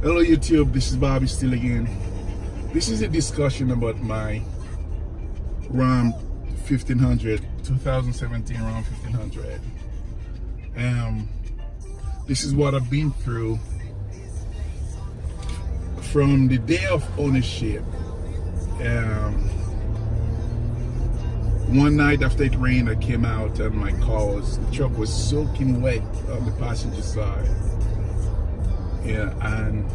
Hello YouTube, this is Bobby still again. This is a discussion about my Ram 1500, 2017 Ram 1500. This is what I've been through from the day of ownership. One night after it rained, I came out and the truck was soaking wet on the passenger side. Yeah, and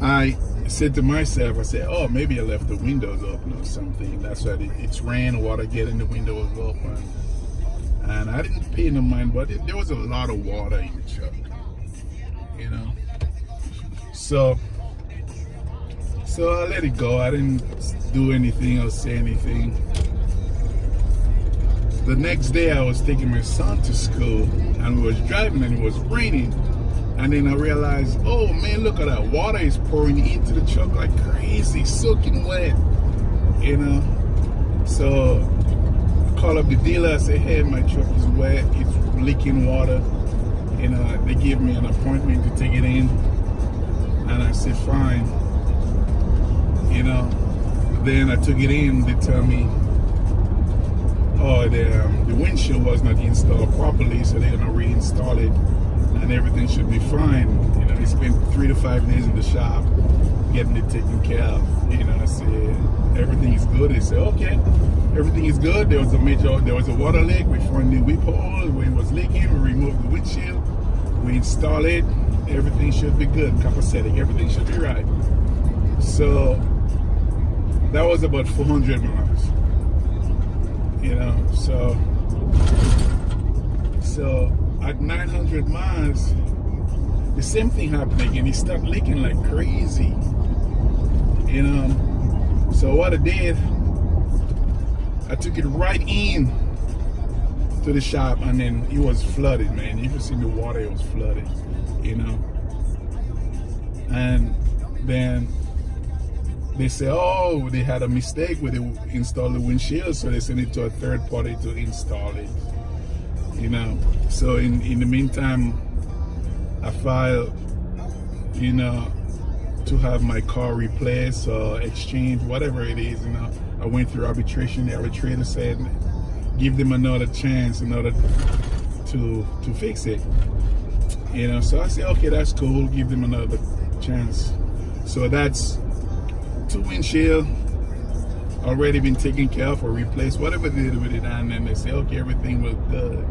I said to myself, oh, maybe I left the windows open or something. That's why it's rain, water getting the windows open. And I didn't pay no mind, but there was a lot of water in the truck, you know. So I let it go. I didn't do anything or say anything. The next day I was taking my son to school and we was driving and it was raining. And then I realized, oh man, look at that. Water is pouring into the truck like crazy, soaking wet, you know. So I called up the dealer, I said, hey, my truck is wet, it's leaking water. You know, they gave me an appointment to take it in. And I said, fine. You know, then I took it in, they tell me, oh, the windshield was not installed properly, so they're gonna reinstall it and everything should be fine. You know, they spent 3 to 5 days in the shop getting it taken care of. You know, I said, everything is good. They said, okay, everything is good. There was a water leak. We found the whip hole where it was leaking. We removed the windshield. We installed it. Everything should be good. Copacetic. Everything should be right. So that was about 400 miles. You know, so at 900 miles, the same thing happened again. It started leaking like crazy. You know, so what I did, I took it right in to the shop, and then it was flooded, man. You can see the water, it was flooded, you know. And then they say, oh, they had a mistake with installing the windshield, so they sent it to a third party to install it. You know, so in the meantime, I filed, you know, to have my car replaced or exchanged, whatever it is. You know, I went through arbitration. The arbitrator said, give them another chance in order to fix it. You know, so I said, okay, that's cool. Give them another chance. So that's 2 windshield already been taken care of or replaced, whatever they did with it, and then they say, okay, everything was good.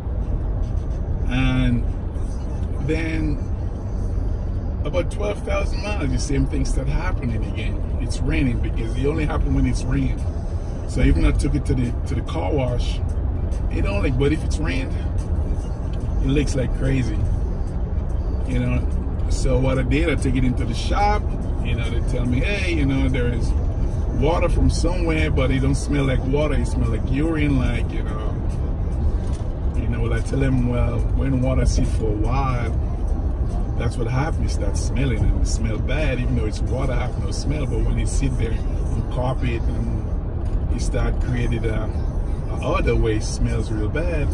And then about 12,000 miles, the same thing started happening again. It's raining, because it only happens when it's raining. So even I took it to the car wash, it don't leak, but if it's rained, it leaks like crazy. You know, so what I did, I took it into the shop. You know, they tell me, hey, you know, there is water from somewhere, but it don't smell like water. It smells like urine, like, you know. Well, I tell them, well, when water sits for a while, that's what happens. It starts smelling, and it smells bad, even though it's water, I have no smell. But when it sits there on carpet and it start creating a other way, it smells real bad.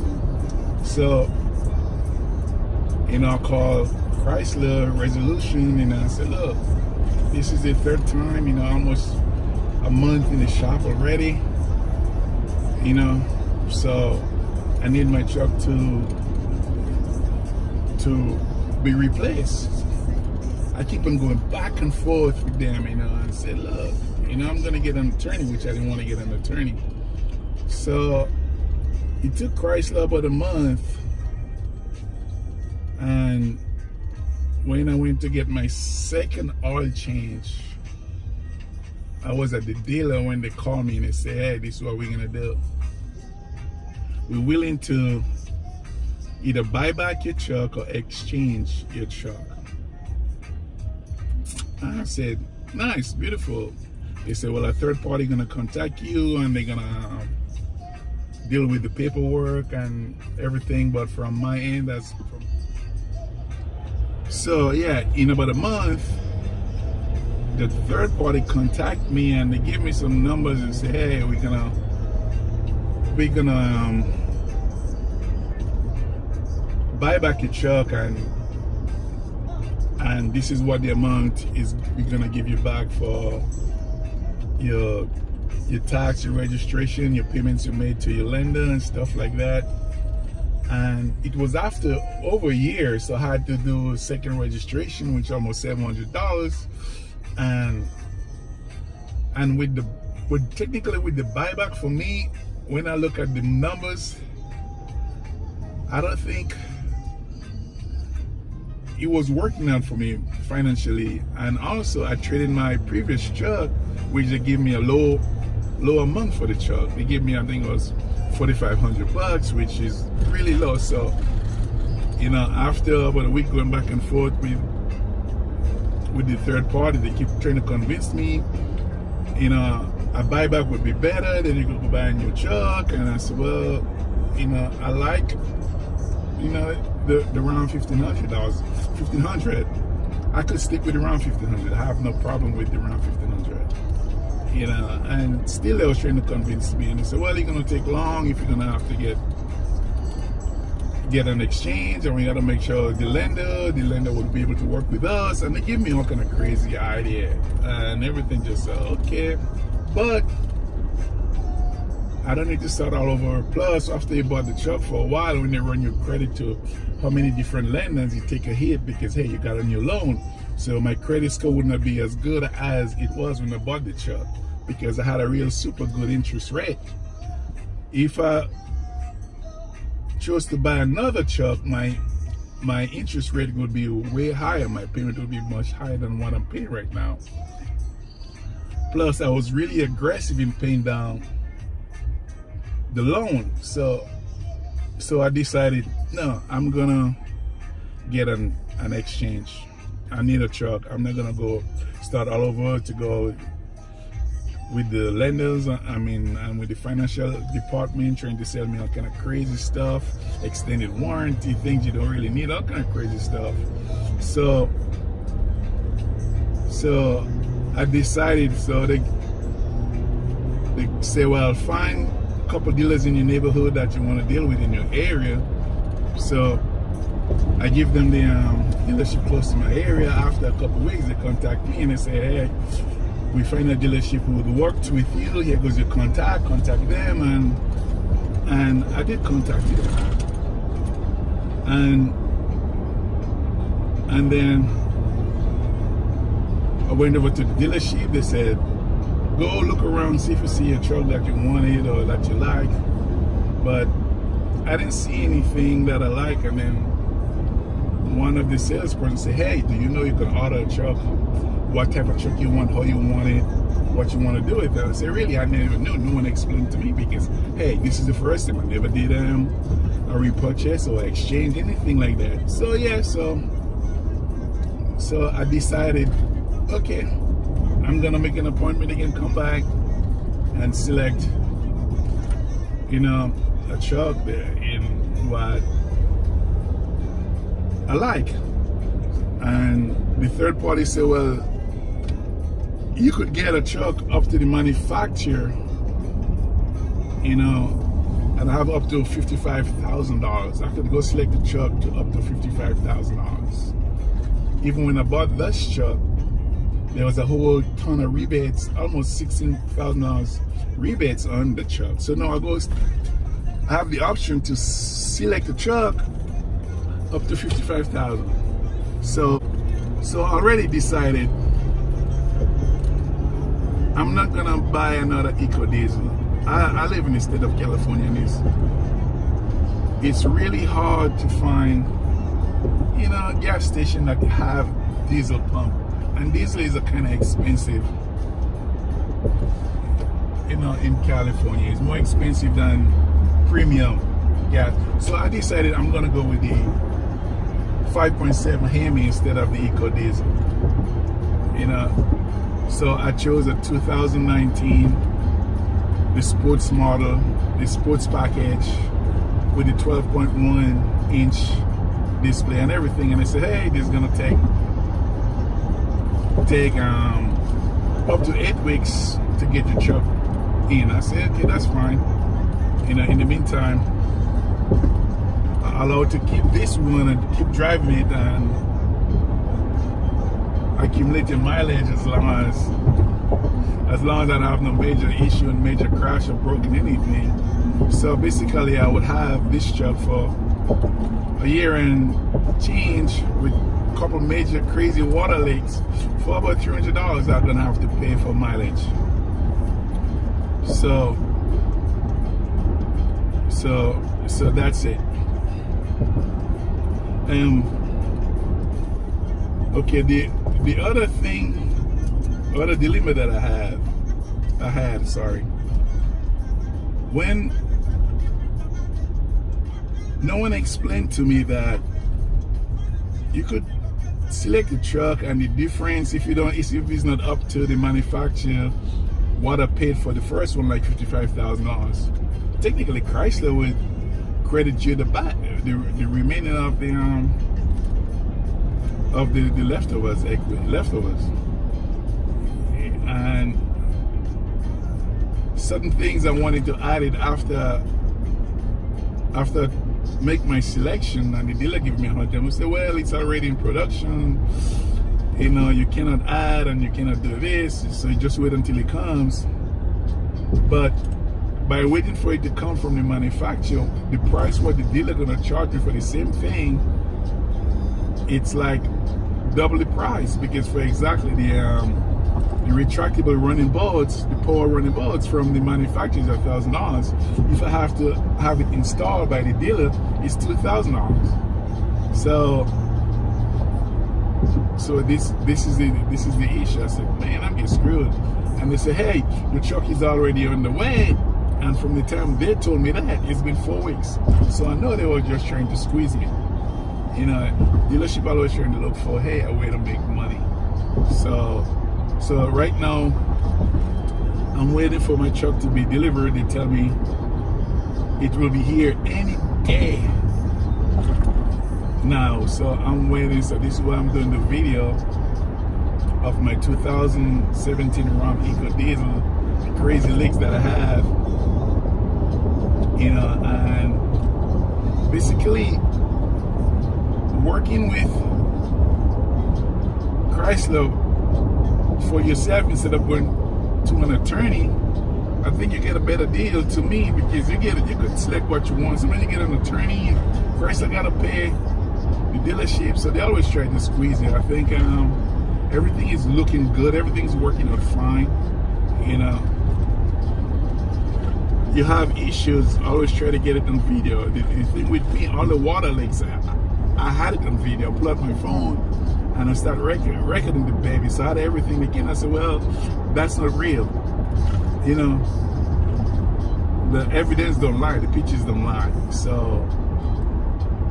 So, you know, I call Chrysler Resolution, and I said, look, this is the 3rd time, you know, almost a month in the shop already, you know, so I need my truck to be replaced. I keep on going back and forth with them, you know, and say, look, you know, I'm gonna get an attorney, which I didn't want to get an attorney. So it took Chrysler about a month, and when I went to get my second oil change, I was at the dealer when they called me and they said, hey, this is what we're gonna do. We're willing to either buy back your truck or exchange your truck. And I said, nice, beautiful. They said, well, a third party gonna contact you and they're gonna deal with the paperwork and everything, but from my end, that's from... So yeah, in about a month, the third party contact me and they give me some numbers and say, hey, we're gonna buy back your truck and and this is what the amount is we're gonna give you back for your tax, your registration, your payments you made to your lender and stuff like that. And it was after over a year, so I had to do a second registration, which almost $700. And technically with the buyback, for me, when I look at the numbers, I don't think it was working out for me financially. And also I traded my previous truck, which they gave me a low amount for the truck. They gave me, I think it was $4,500, which is really low. So, you know, after about a week going back and forth with the third party, they keep trying to convince me, you know, a buyback would be better, then you could go buy a new truck. And I said, well, you know, I like, you know, the around $1,500. I could stick with around $1,500. I have no problem with the around $1,500. You know, and still they was trying to convince me, and they said, well, it's gonna take long if you're gonna have to get an exchange, and we gotta make sure the lender would be able to work with us. And they give me all kind of crazy idea, and everything just okay, but I don't need to start all over. Plus, after you bought the truck for a while, when they run your credit to how many different lenders, you take a hit because, hey, you got a new loan. So my credit score would not be as good as it was when I bought the truck, because I had a real super good interest rate. If I chose to buy another truck, my interest rate would be way higher. My payment would be much higher than what I'm paying right now. Plus, I was really aggressive in paying down the loan. So I decided, no, I'm gonna get an exchange. I need a truck. I'm not gonna go start all over to go with the lenders, and with the financial department trying to sell me all kind of crazy stuff, extended warranty, things you don't really need, all kind of crazy stuff. So I decided, so they say, well, find a couple dealers in your neighborhood that you want to deal with in your area. So I give them the dealership close to my area. After a couple weeks, they contact me and they say, hey, we find a dealership who would work with you. Here goes your contact them. And I did contact them. And then I went over to the dealership. They said, go look around, see if you see a truck that you wanted or that you like. But I didn't see anything that I like. And then one of the salesperson said, hey, do you know you can order a truck? What type of truck you want, how you want it, what you want to do with it. I said, really, I never knew. No one explained to me, because, hey, this is the first time. I never did a repurchase or exchange, anything like that. So, yeah, so I decided, okay, I'm going to make an appointment again, come back and select, you know, a truck there in what I like. And the third party said, well, you could get a truck up to the manufacturer, you know, and have up to $55,000. I could go select the truck to up to $55,000. Even when I bought this truck, there was a whole ton of rebates, almost $16,000 rebates on the truck. So now I have the option to select a truck up to $55,000. So I already decided I'm not gonna buy another Ecodiesel. I live in the state of California, and it's really hard to find, you know, a gas station that have diesel pump. And diesel is a kind of expensive, you know, in California. It's more expensive than premium gas. So I decided I'm gonna go with the 5.7 Hemi instead of the Ecodiesel. You know, so I chose a 2019, the sports model, the sports package with the 12.1 inch display and everything. And I said, hey, this is gonna take up to 8 weeks to get your truck in. I said, okay, that's fine. You know, in the meantime, I'm allowed to keep this one and keep driving it, accumulating mileage as long as I don't have no major issue and major crash or broken anything. So basically I would have this truck for a year and change with a couple major crazy water leaks for about $300 I'm gonna have to pay for mileage. So that's it. Okay, the other thing, other dilemma that I had, sorry, when no one explained to me that you could select a truck and the difference, if it's not up to the manufacturer what I paid for the first one, like $55,000, technically Chrysler would credit you the remaining of the leftovers, and certain things I wanted to add it after make my selection, and the dealer gave me a hard time. I said, well, it's already in production, you know, you cannot add and you cannot do this, so you just wait until it comes. But by waiting for it to come from the manufacturer, the price what the dealer gonna charge me for the same thing, it's like double the price, because for exactly the retractable running boards, the power running boards from the manufacturer is $1,000. If I have to have it installed by the dealer, it's $2,000. So this is the issue. I said, man, I'm getting screwed. And they said, hey, your truck is already on the way. And from the time they told me that, it's been 4 weeks. So I know they were just trying to squeeze me. You know, dealership always trying to look for, hey, a way to make money. So right now, I'm waiting for my truck to be delivered. They tell me it will be here any day now. So I'm waiting. So this is why I'm doing the video of my 2017 Ram Ecodiesel, the crazy leaks that I have. You know, and basically working with Chrysler for yourself instead of going to an attorney, I think you get a better deal to me, because you could select what you want. So when you get an attorney, Chrysler gotta pay the dealership, so they always try to squeeze it. I think everything is looking good, everything's working out fine. You know, you have issues, always try to get it on video. The thing with me, all the water leaks, I had it on video. I pulled out my phone and I started recording the baby. So I had everything again. I said, well, that's not real. You know, the evidence don't lie, the pictures don't lie. So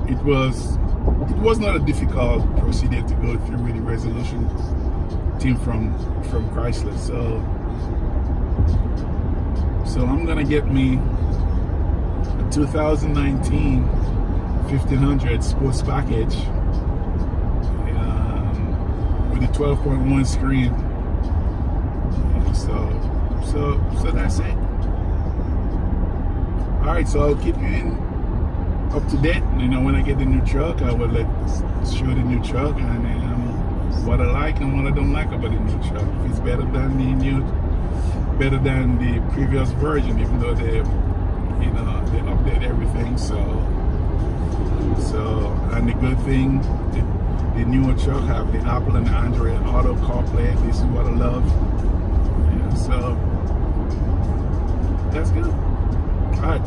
it was not a difficult procedure to go through with the resolution team from Chrysler. So I'm gonna get me a 2019 1500 sports package with a 12.1 screen. So that's it. All right, so I'll keep you up to date. You know, when I get the new truck, I will show the new truck and what I like and what I don't like about the new truck. If it's better than the previous version, even though they update everything. So and the good thing, the newer truck have the Apple and the Android Auto CarPlay. This is what I love. Yeah, so that's good. All right.